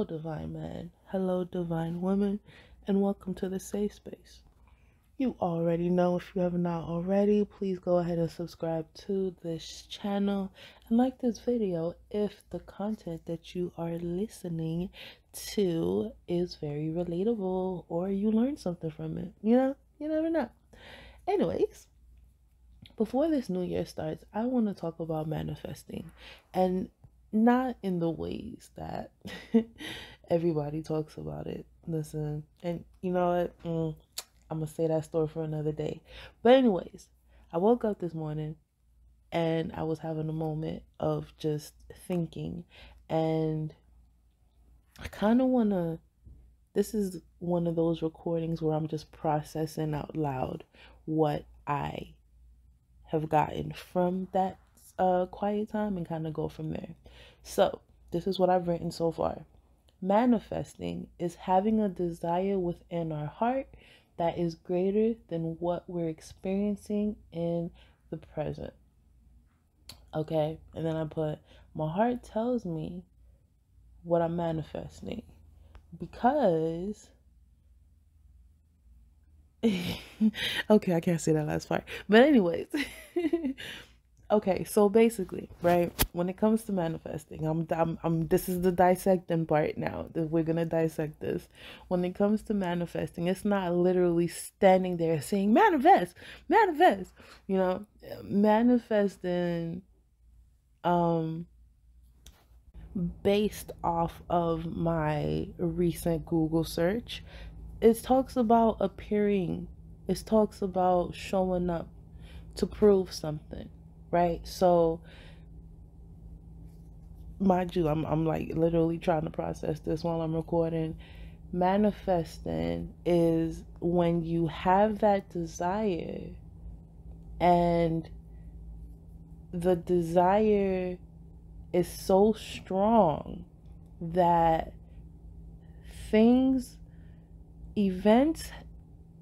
Hello, divine man. Hello, divine woman. And welcome to the safe space. You already know, if you have not already, please go ahead and subscribe to this channel and like this video if the content that you are listening to is very relatable or you learn something from it. You never know. Anyways, before this new year starts, I want to talk about manifesting, and not in the ways that everybody talks about it. Listen, and you know what? I'm gonna say that story for another day. But anyways, I woke up this morning and I was having a moment of just thinking, and I kind of want to. This is one of those recordings where I'm just processing out loud what I have gotten from that quiet time and kind of go from there. So, this is what I've written so far. Manifesting is having a desire within our heart that is greater than what we're experiencing in the present. Okay, and then I put, my heart tells me what I'm manifesting because okay, I can't say that last part. But anyways, okay, so basically, right, when it comes to manifesting, this is the dissecting part now. That we're gonna dissect this. When it comes to manifesting, it's not literally standing there saying manifest, manifest. Manifesting, based off of my recent Google search, it talks about appearing. It talks about showing up to prove something, right? So, mind you, I'm like literally trying to process this while I'm recording. Manifesting is when you have that desire and the desire is so strong that events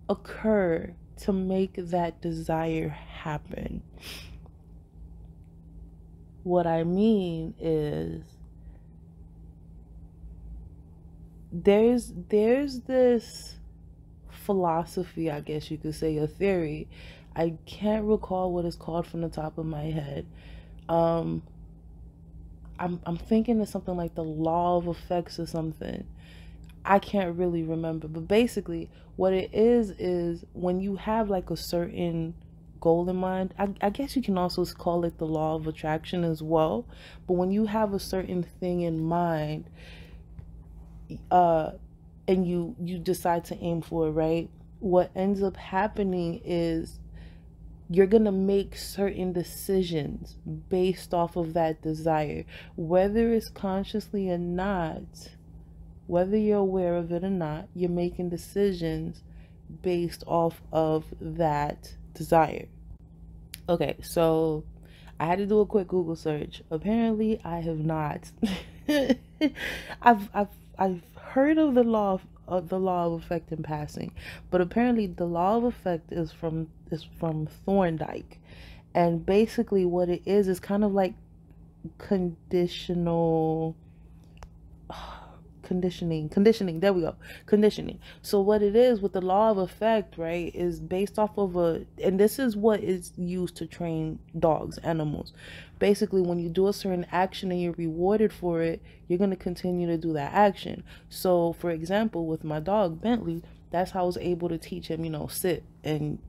occur to make that desire happen. What I mean is there's this philosophy, I guess you could say, a theory. I can't recall what it's called from the top of my head. I'm thinking it's something like the law of effects or something. I can't really remember, but basically what it is when you have like a certain goal in mind, I guess you can also call it the law of attraction as well. But when you have a certain thing in mind, and you decide to aim for it, right? What ends up happening is you're gonna make certain decisions based off of that desire, whether it's consciously or not. Whether you're aware of it or not, you're making decisions based off of that desire. Okay, so I had to do a quick Google search. Apparently, I have not. I've heard of the law of effect in passing, but apparently the law of effect is from Thorndike, and basically what it is kind of like conditioning, there we go, conditioning. So what it is with the law of effect, right, is based off of and this is what is used to train dogs, animals. Basically, when you do a certain action and you're rewarded for it, you're going to continue to do that action. So for example, with my dog Bentley, that's how I was able to teach him, sit and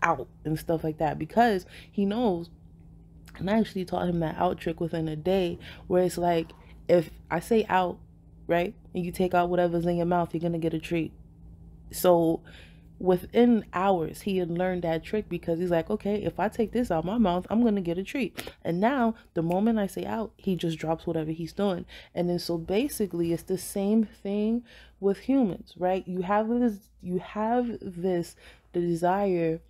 out and stuff like that, because he knows. And I actually taught him that out trick within a day, where it's like, if I say out, right, and you take out whatever's in your mouth, you're gonna get a treat. So within hours, he had learned that trick, because he's like, okay, if I take this out my mouth, I'm gonna get a treat. And now the moment I say out, he just drops whatever he's doing. And then so basically it's the same thing with humans, right? You have this desire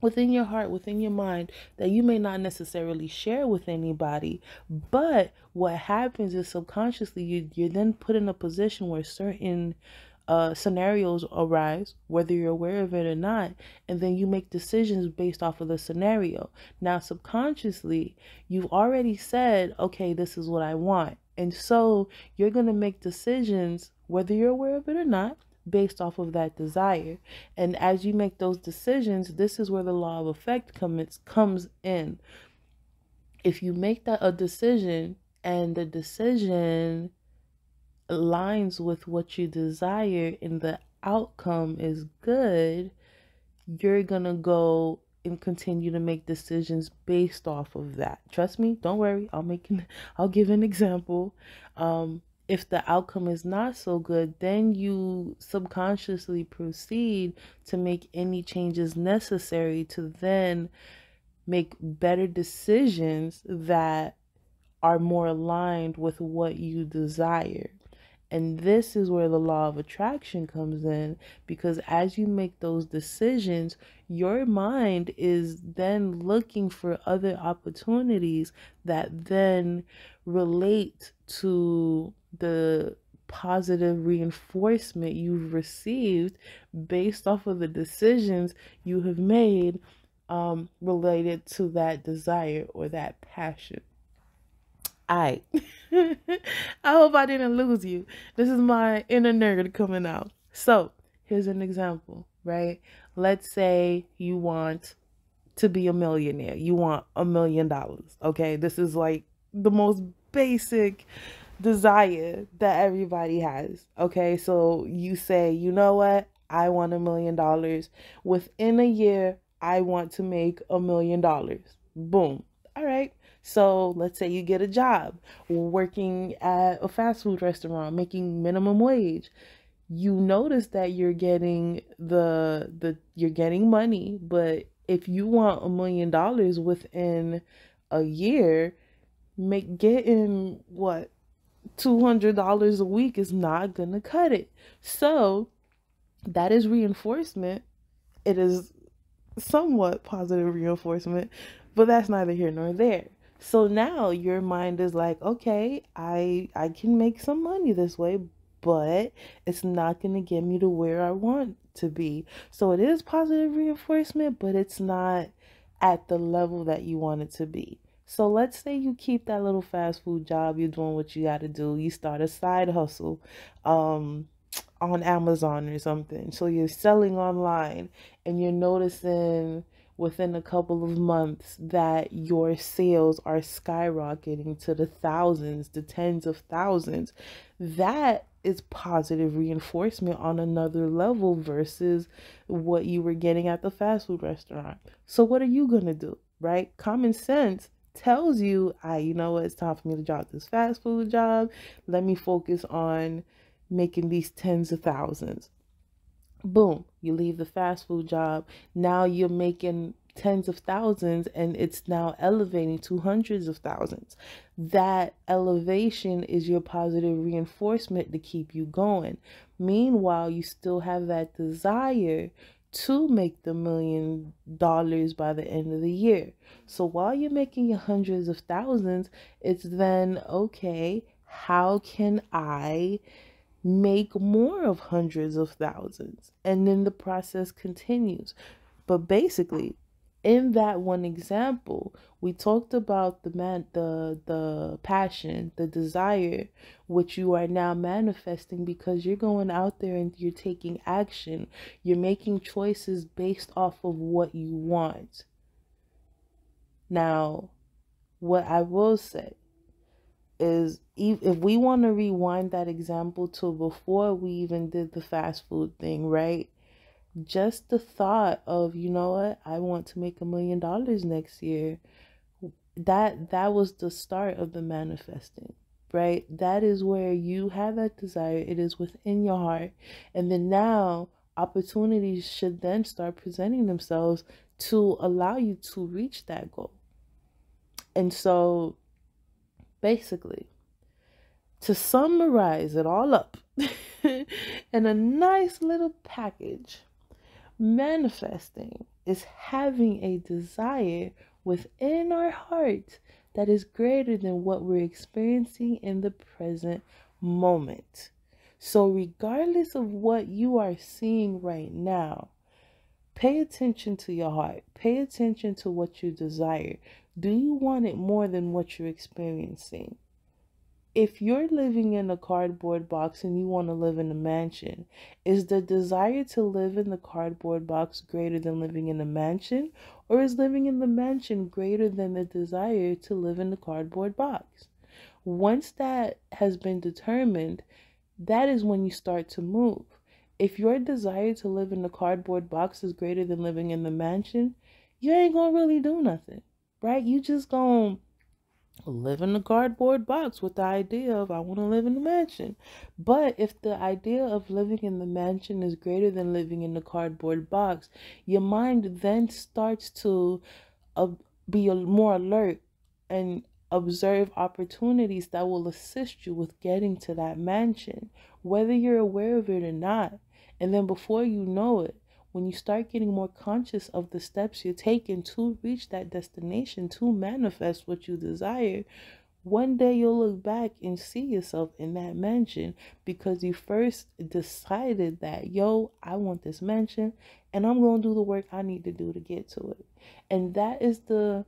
within your heart, within your mind, that you may not necessarily share with anybody. But what happens is subconsciously you're then put in a position where certain scenarios arise, whether you're aware of it or not, and then you make decisions based off of the scenario. Now, subconsciously, you've already said, okay, this is what I want. And so you're going to make decisions, whether you're aware of it or not, based off of that desire. And as you make those decisions, this is where the law of effect comes in. If you make that a decision and the decision aligns with what you desire and the outcome is good, you're gonna go and continue to make decisions based off of that. Trust me, don't worry. I'll give an example. If the outcome is not so good, then you subconsciously proceed to make any changes necessary to then make better decisions that are more aligned with what you desire. And this is where the law of attraction comes in, because as you make those decisions, your mind is then looking for other opportunities that then relate to the positive reinforcement you've received based off of the decisions you have made related to that desire or that passion. I I hope I didn't lose you. This is my inner nerd coming out. So here's an example, right? Let's say you want to be a millionaire. You want $1 million. Okay. This is like the most basic desire that everybody has. Okay. So you say, you know what? I want $1 million. Within a year, I want to make $1 million. Boom. All right. So let's say you get a job working at a fast food restaurant, making minimum wage. You notice that you're getting you're getting money, but if you want $1 million within a year, getting what, $200 a week is not gonna cut it. So that is reinforcement. It is somewhat positive reinforcement, but that's neither here nor there. So now your mind is like, okay, I can make some money this way, but it's not going to get me to where I want to be. So it is positive reinforcement, but it's not at the level that you want it to be. So let's say you keep that little fast food job, you're doing what you got to do. You start a side hustle on Amazon or something. So you're selling online and you're noticing within a couple of months that your sales are skyrocketing to the thousands, the tens of thousands. That is positive reinforcement on another level versus what you were getting at the fast food restaurant. So what are you going to do, right? Common sense tells you, you know what, it's time for me to drop this fast food job. Let me focus on making these tens of thousands. Boom, you leave the fast food job. Now you're making tens of thousands and it's now elevating to hundreds of thousands. That elevation is your positive reinforcement to keep you going. Meanwhile, you still have that desire to make the $1 million by the end of the year. So while you're making your hundreds of thousands, it's then, okay, how can I make more of hundreds of thousands? And then the process continues. But basically, in that one example, we talked about the passion, the desire, which you are now manifesting because you're going out there and you're taking action. You're making choices based off of what you want. Now, what I will say is, if we want to rewind that example to before we even did the fast food thing, right? Just the thought of, you know what, I want to make $1 million next year. That was the start of the manifesting, right? That is where you have that desire. It is within your heart. And then now opportunities should then start presenting themselves to allow you to reach that goal. And so basically, to summarize it all up in a nice little package, manifesting is having a desire within our heart that is greater than what we're experiencing in the present moment. So regardless of what you are seeing right now, pay attention to your heart. Pay attention to what you desire. Do you want it more than what you're experiencing? If you're living in a cardboard box and you want to live in a mansion, is the desire to live in the cardboard box greater than living in a mansion? Or is living in the mansion greater than the desire to live in the cardboard box? Once that has been determined, that is when you start to move. If your desire to live in the cardboard box is greater than living in the mansion, you ain't gonna really do nothing, right? You just gonna live in the cardboard box with the idea of I want to live in the mansion. But if the idea of living in the mansion is greater than living in the cardboard box, your mind then starts to uh, be more alert and observe opportunities that will assist you with getting to that mansion, whether you're aware of it or not. And then before you know it, when you start getting more conscious of the steps you're taking to reach that destination, to manifest what you desire, one day you'll look back and see yourself in that mansion because you first decided that, yo, I want this mansion and I'm going to do the work I need to do to get to it. And that is the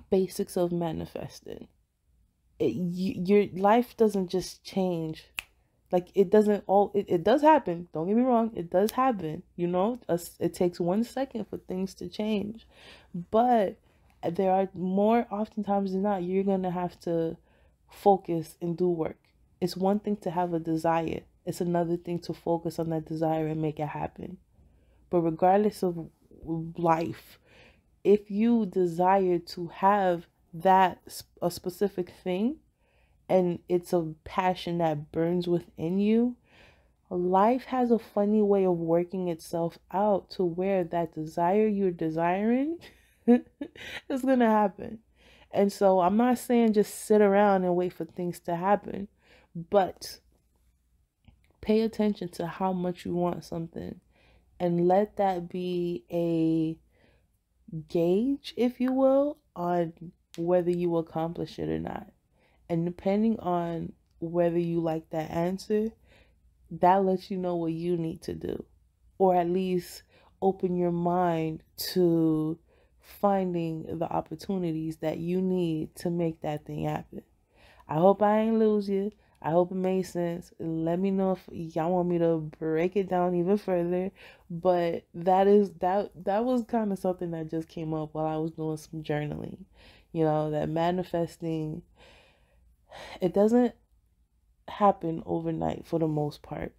basics of manifesting. Your life doesn't just change. Like it doesn't all, it does happen. Don't get me wrong. It does happen. It takes 1 second for things to change. But there are more oftentimes than not, you're going to have to focus and do work. It's one thing to have a desire. It's another thing to focus on that desire and make it happen. But regardless of life, if you desire to have a specific thing, and it's a passion that burns within you, life has a funny way of working itself out to where that desire you're desiring is going to happen. And so I'm not saying just sit around and wait for things to happen, but pay attention to how much you want something and let that be a gauge, if you will, on whether you accomplish it or not. And depending on whether you like that answer, that lets you know what you need to do. Or at least open your mind to finding the opportunities that you need to make that thing happen. I hope I ain't lose you. I hope it made sense. Let me know if y'all want me to break it down even further. But that was kind of something that just came up while I was doing some journaling. That manifesting, it doesn't happen overnight for the most part.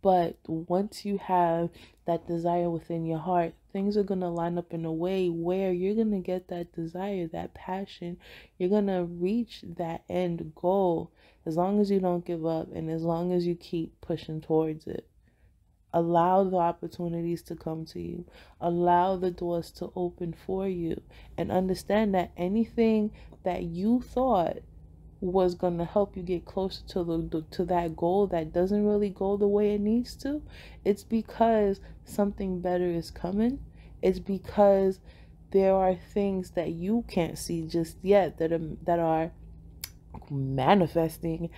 But once you have that desire within your heart, things are going to line up in a way where you're going to get that desire, that passion. You're going to reach that end goal as long as you don't give up and as long as you keep pushing towards it. Allow the opportunities to come to you. Allow the doors to open for you. And understand that anything that you thought was going to help you get closer to that goal that doesn't really go the way it needs to, it's because something better is coming. It's because there are things that you can't see just yet that are manifesting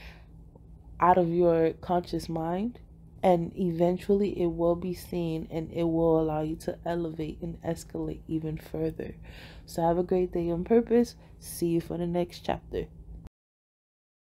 out of your conscious mind, and eventually it will be seen and it will allow you to elevate and escalate even further. So have a great day on purpose. See you for the next chapter.